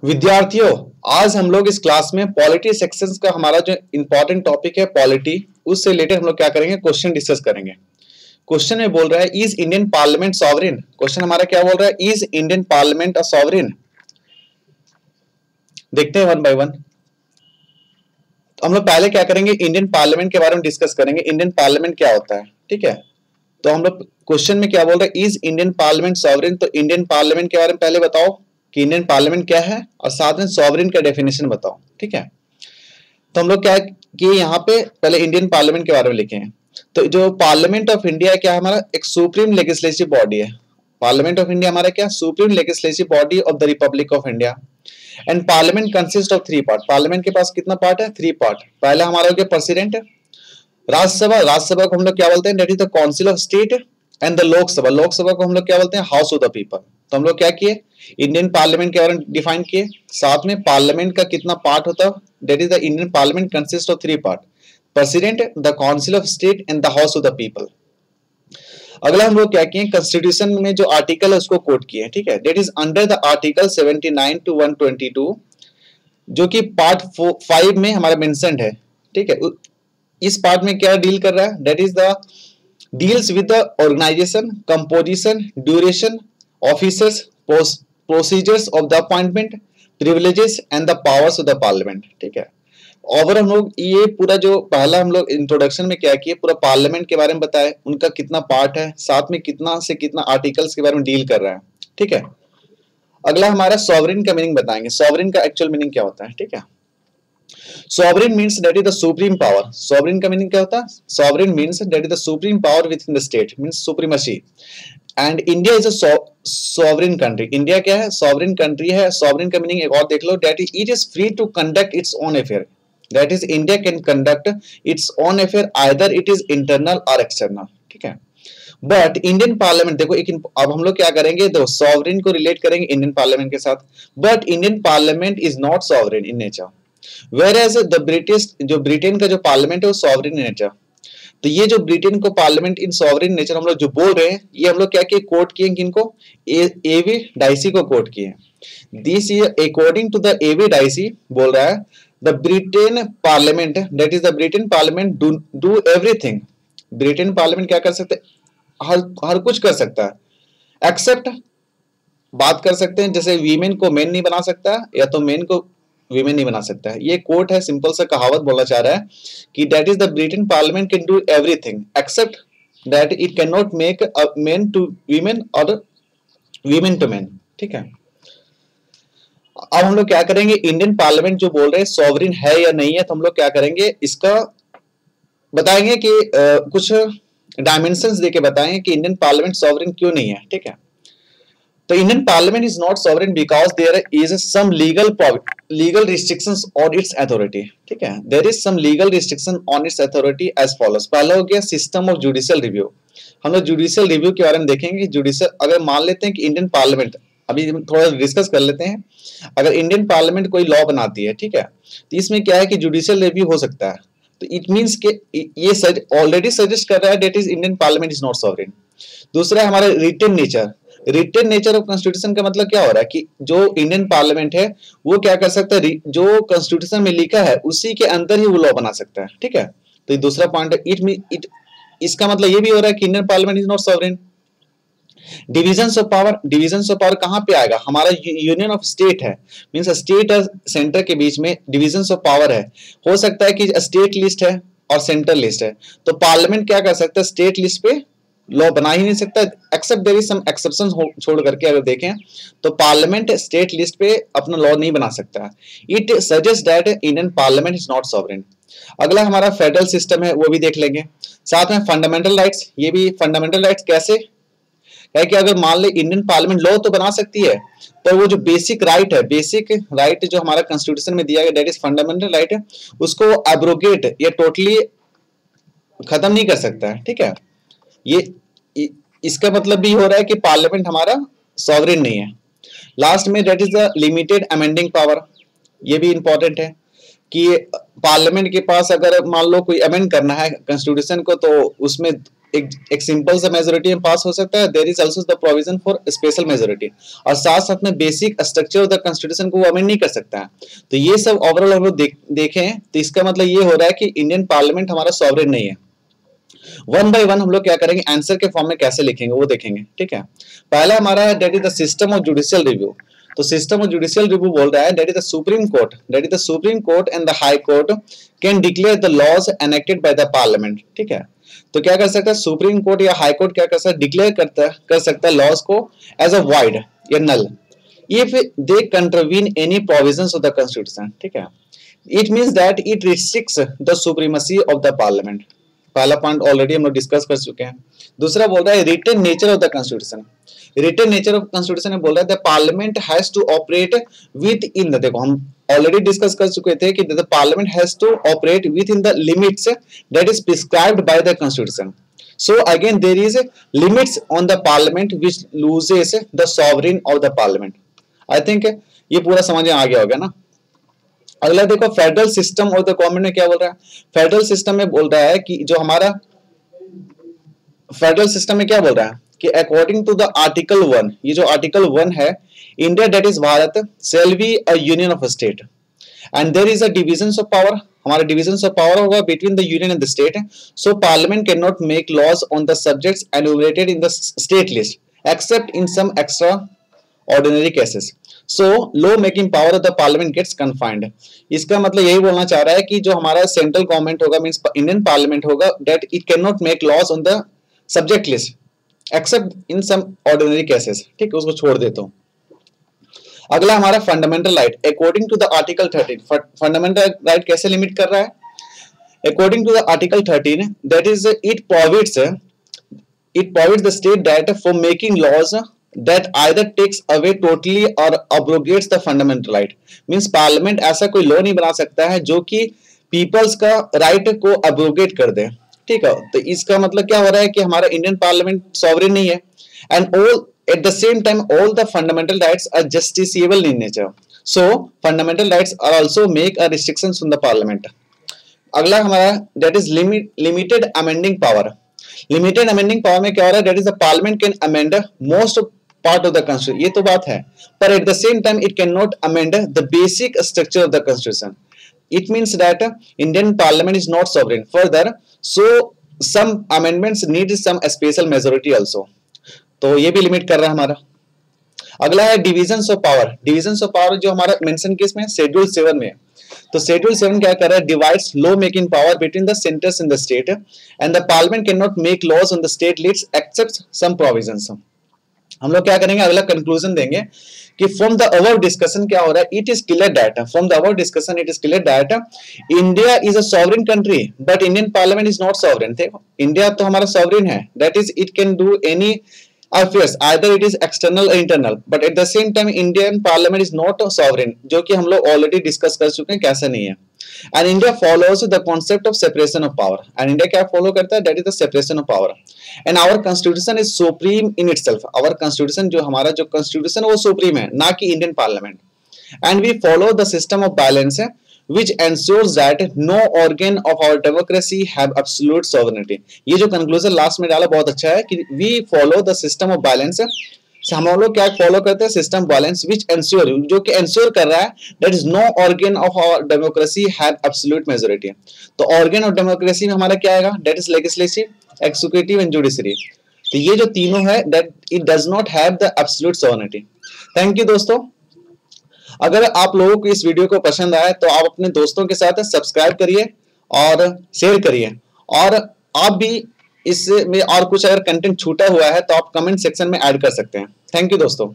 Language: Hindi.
विद्यार्थियों, आज हम लोग इस क्लास में पॉलिटी सेक्शंस का हमारा जो इंपॉर्टेंट टॉपिक है पॉलिटी, उससे रिलेटेड हम लोग क्या करेंगे, क्वेश्चन डिस्कस करेंगे। क्वेश्चन में बोल रहा है is Indian parliament sovereign. Question हमारा क्या बोल रहा है, is Indian parliament a sovereign. देखते हैं वन बाय वन। तो हम लोग पहले क्या करेंगे, इंडियन पार्लियामेंट के बारे में डिस्कस करेंगे, इंडियन पार्लियामेंट क्या होता है। ठीक है, तो हम लोग क्वेश्चन में क्या बोल रहे हैं, इज इंडियन पार्लियामेंट सॉवरेन। तो इंडियन पार्लियामेंट के बारे में पहले बताओ कि इंडियन पार्लियामेंट क्या है और साथ में सॉवरेन का डेफिनेशन बताओ। ठीक है, तो हम लोग क्या कि यहाँ पे पहले इंडियन पार्लियामेंट के बारे में लिखे हैं। तो जो पार्लियामेंट ऑफ इंडिया क्या है, हमारा एक सुप्रीम लेजिस्लेटिव बॉडी है। पार्लियामेंट ऑफ इंडिया हमारा क्या, supreme legislative body of the Republic of India. And parliament consist of 3 part. Parliament के पास कितना पार्ट है, 3 पार्ट। पहला हमारा हो गया प्रेसिडेंट, राज्यसभा। राज्यसभा को हम लोग क्या बोलते हैं, that is the council of state. And the Lok Sabha, Lok Sabha को हम लोग क्या बोलते हैं, हाउस ऑफ द पीपल। तो हम लोग क्या किए, इंडियन पार्लियामेंट के बारे में डिफाइन किए, साथ में पार्लियामेंट का कितना पार्ट होता है, that is the Indian parliament consist of 3 part, president, the council of state and the house of the people. अगला हम लोग क्या किए, कॉन्स्टिट्यूशन में जो आर्टिकल है उसको कोट किए। ठीक है, that is under the article 79 to 122, जो कि पार्ट 5 में हमारा मेंशन्ड है। ठीक है, इस पार्ट में क्या डील कर रहा है, that is the deals with the organisation, composition, duration, officers, procedures of the appointment, privileges and the powers of the parliament. ठीक है, और हम लोग ये पूरा जो पहला हम लोग इंट्रोडक्शन में क्या किए, पूरा पार्लियामेंट के बारे में बताए, उनका कितना पार्ट है, साथ में कितना से कितना आर्टिकल्स के बारे में डील कर रहा है। ठीक है, अगला हमारा सॉवरेन का मीनिंग बताएंगे, सॉवरेन का एक्चुअल मीनिंग क्या होता है। ठीक है, sovereign means that is the supreme power. Sovereign का मीनिंग क्या होता है, sovereign means that is the supreme power within the state, means supremacy. And India is a sovereign country. India क्या है, sovereign country है। sovereign का मीनिंग एक और देख लो, that is it is free to conduct its own affair. That is India can conduct its own affair either it is internal or external. ठीक है, बट इंडियन पार्लियामेंट देखो एक, अब हम लोग क्या करेंगे, दो सॉवरेन को रिलेट करेंगे इंडियन पार्लियामेंट के साथ। But Indian parliament is not sovereign in nature, Whereas the British, जो ब्रिटेन का जो पार्लियामेंट है वो सॉवरेन इन नेचर। तो ये जो ब्रिटेन को पार्लियामेंट इन सॉवरेन नेचर हम लोग जो बोल रहे हैं, ये हम लोग क्या किए, कोट किए किनको, एवी डाइसी को कोट किए। This according to the A V Dicey बोल रहा है, the Britain parliament, that is the Britain parliament do everything. Britain parliament क्या कर सकते, हर कुछ कर सकता है, एक्सेप्ट बात कर सकते हैं, जैसे वीमेन को मेन नहीं बना सकता, या तो मेन को वीमेन नहीं बना सकता है। ये कोट है, सिंपल सा कहावत बोलना चाह रहा है कि that is the Britain parliament can do everything except that it can not make a men to women और वीमेन टू मेन। ठीक है, अब हम लोग क्या करेंगे, इंडियन पार्लियामेंट जो बोल रहे हैं सॉवरेन है या नहीं है, तो हम लोग क्या करेंगे, इसका बताएंगे कि कुछ डायमेंशंस देके बताएंगे कि इंडियन पार्लियामेंट सॉवरेन क्यों नहीं है। ठीक है, तो Indian parliament is not sovereign because there is some legal restrictions on its authority. ठीक है, there is some legal restriction on its authority as follows. पहला हो गया सिस्टम ऑफ जुडिशियल रिव्यू। हम लोग जुडिशियल रिव्यू के बारे में देखेंगे। जुडिशियल, अगर मान लेते हैं कि इंडियन पार्लियामेंट, अभी थोड़ा डिस्कस कर लेते हैं, अगर इंडियन पार्लियामेंट कोई लॉ बनाती है, ठीक है, तो इसमें क्या है कि जुडिशियल रिव्यू हो सकता है। तो इट मींस कि ये ऑलरेडी सजेस्ट कर रहा है that is Indian parliament is not sovereign. दूसरा हमारा written nature. Written nature of constitution का मतलब क्या हो रहा है कि जो इंडियन पार्लियामेंट है वो क्या कर सकता है, जो कॉन्स्टिट्यूशन में लिखा है उसी के अंदर ही वो लॉ बना सकता है। ठीक है, तो ये दूसरा पॉइंट है। इसका मतलब ये भी हो रहा है कि Indian parliament is not sovereign. Divisions of power, divisions of power कहां पे आएगा, हमारा यूनियन ऑफ स्टेट है, मींस स्टेट और सेंटर के बीच में डिविजन्स ऑफ पावर है। हो सकता है कि स्टेट लिस्ट है और सेंट्रल लिस्ट है, तो पार्लियामेंट क्या कर सकता है, स्टेट लिस्ट पे लॉ बना ही नहीं सकता, except there is some exceptions छोड़ करके अगर देखें तो पार्लियामेंट स्टेट लिस्ट पे अपना लॉ नहीं बना सकता। It suggest that Indian parliament is not sovereign. अगला हमारा फेडरल सिस्टम है, वो भी देख लेंगे। साथ में फंडामेंटल राइट्स, ये भी फंडामेंटल राइट्स कैसे है कि अगर मान ले इंडियन पार्लियामेंट लॉ तो बना सकती है, पर वो जो बेसिक राइट है, बेसिक राइट जो हमारा कॉन्स्टिट्यूशन में दिया गया दैट इज फंडामेंटल राइट है, उसको एब्रोगेट या टोटली खत्म नहीं कर सकता है। ठीक है, ये इसका मतलब भी हो रहा है कि पार्लियामेंट हमारा सॉवरेन नहीं है। लास्ट में that is the limited amending power. ये भी इंपॉर्टेंट है कि पार्लियामेंट के पास अगर मान लो कोई अमेंड करना है कॉन्स्टिट्यूशन को, तो उसमें एक सिंपल सा मेजोरिटी में पास हो सकता है, there is also the provision for special majority, और साथ साथ में basic structure of the constitution को वो अमेंड नहीं कर सकता है। तो ये सब ओवरऑल हम लोग देखें तो इसका मतलब ये हो रहा है कि इंडियन पार्लियामेंट हमारा सॉवरेन नहीं है। वन बाय वन हम लोग क्या करेंगे, आंसर के फॉर्म में कैसे लिखेंगे वो देखेंगे, ठीक है। पहला हमारा है that is the system of judicial review. तो सिस्टम ऑफ जुडिशियल रिव्यू बोल रहा है that is the supreme court and the high court can declare the laws enacted by the parliament, ठीक है। तो क्या कर सकता है सुप्रीम कोर्ट या हाई कोर्ट, क्या कर सकता है, डिक्लेयर कर सकता है लॉज को एज अ वाइड या null if they contravene any provisions of the constitution, ठीक है। It means that it restricts the supremacy of the parliament. पहला पॉइंट ऑलरेडी हम लोग डिस्कस कर चुके हैं। दूसरा बोल रहा है written nature of the constitution. Written nature of constitution में बोल रहा है the parliament has to operate within the, देखो हम ऑलरेडी डिस्कस कर चुके थे कि the parliament has to operate within the limits that is prescribed by the constitution. So again there is limits on the parliament which loses the sovereign of the parliament. I think ये पूरा समझ में आ गया होगा ना। अगला देखो federal system of the government में क्या बोल रहा है। फेडरल सिस्टम में बोल रहा है कि जो हमारा फेडरल सिस्टम में क्या बोल रहा है कि अकॉर्डिंग टू द आर्टिकल 1, ये जो आर्टिकल 1 है, India that is Bharat shall be a union of state and there is a division of power. हमारा डिवीजन ऑफ पावर होगा between the union and the state. So parliament can not make laws on the subjects enumerated in the state list except in some extraordinary cases. So law making power of the parliament gets confined. इसका मतलब यही बोलना चाह रहा है कि जो हमारा सेंट्रल गवर्नमेंट होगा मींस इंडियन पार्लियामेंट होगा that it can not make laws on the subject list except in some ordinary cases, ठीक है, उसको छोड़ देता हूं। अगला हमारा fundamental right according to the article 13। Fundamental right कैसे लिमिट कर रहा है, according to the article 13 that is it provides the state that for making laws that either takes away totally or abrogates the fundamental right। means parliament ऐसा कोई लॉ नहीं बना सकता है जो कि पीपल्स का राइट को अब्रोगेट कर दे, ठीक है। तो इसका मतलब क्या हो रहा है कि हमारा इंडियन पार्लियामेंट सॉवरेन नहीं है and all at the same time all the fundamental rights are justiciable in nature. So fundamental rights are also make a restrictions on the parliament. अगला हमारा that is limited amending power. Limited amending power में क्या हो रहा है that is the parliament can amend most part of the constitution, ये तो बात है, पर at the same time it cannot amend the basic structure of the constitution। it means that Indian parliament is not sovereign further, so some amendments need some special majority also। तो ये भी लिमिट कर रहा है हमारा। अगला है divisions of power. Divisions of power जो हमारा मेंशन किसमें, शेड्यूल 7 में। तो शेड्यूल 7 क्या कर रहा है, divides law making power between the centres in the state and the parliament can not make laws on the state list except some provisions. हम लोग क्या करेंगे, अगला कंक्लूजन देंगे कि फ्रॉम द अबव डिस्कशन क्या हो रहा है, it is clear that from the above discussion it is clear that India is a sovereign country but Indian parliament is not sovereign. India तो हमारा सॉवरेन है, that is it can do any affairs either it is external or internal, but at the same time Indian parliament is not sovereign, जो कि हम लोग ऑलरेडी डिस्कस कर चुके हैं कैसे नहीं है। and India follows the concept of separation of power, and India क्या फॉलो करता है, that is the separation of power, and our constitution is supreme in itself। our constitution जो हमारा जो constitution है वो supreme है, ना कि Indian parliament, and we follow the system of balance which ensures that no organ of our democracy have absolute sovereignty। ये जो कंक्लूजन लास्ट में डाला बहुत अच्छा है कि we follow the system of balance। हम लोग क्या फॉलो करते हैं, सिस्टम बैलेंस which ensure, जो कि एंश्योर कर रहा है that is no organ of our democracy have absolute majority। तो organ of democracy में हमारा क्या आएगा, that is legislative, executive and judiciary। तो ये जो तीनों है that it does not have the absolute sovereignty। Thank you दोस्तों। अगर आप लोगों को इस वीडियो को पसंद आया तो आप अपने दोस्तों के साथ सब्सक्राइब करिए और शेयर करिए, और आप भी इसमें और कुछ अगर कंटेंट छूटा हुआ है तो आप कमेंट सेक्शन में ऐड कर सकते हैं। थैंक यू दोस्तों।